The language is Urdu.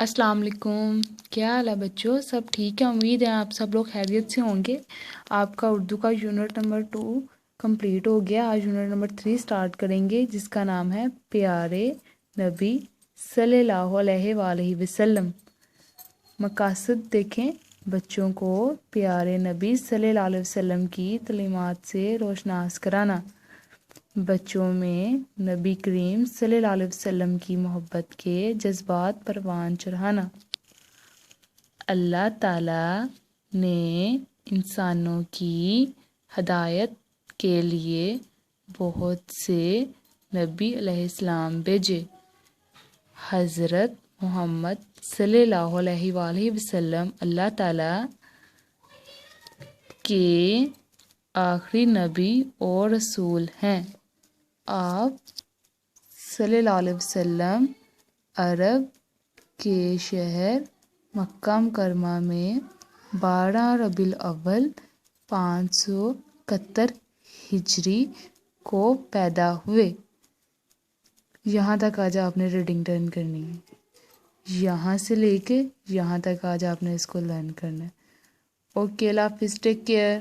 السلام علیکم، کیا حال ہے بچوں؟ سب ٹھیک ہے؟ امید ہے آپ سب لوگ خیریت سے ہوں گے۔ آپ کا اردو کا یونٹ نمبر 2 کمپلیٹ ہو گیا۔ آج یونٹ نمبر 3 سٹارٹ کریں گے، جس کا نام ہے پیارے نبی صلی اللہ علیہ وآلہ وسلم۔ مقاصد دیکھیں، بچوں کو پیارے نبی صلی اللہ علیہ وسلم کی تعلیمات سے روشناس کرانا، بچوں میں نبی کریم صلی اللہ علیہ وسلم کی محبت کے جذبات پروان چڑھانا۔ اللہ تعالیٰ نے انسانوں کی ہدایت کے لیے بہت سے نبی علیہ السلام بھیجے۔ حضرت محمد صلی اللہ علیہ وآلہ وسلم اللہ تعالیٰ کے آخری نبی اور رسول ہیں۔ آپ صلی اللہ علیہ وسلم عرب کے شہر مکہ مکرمہ میں 12 ربیع الاول 571 ہجری کو پیدا ہوئے۔ یہاں تک آج آپ نے ریڈنگ ٹرن کرنی ہے، یہاں سے لے کے یہاں تک آج آپ نے اس کو لرن کرنا ہے۔ اوکے، اللہ حافظ، ٹیک کیئر۔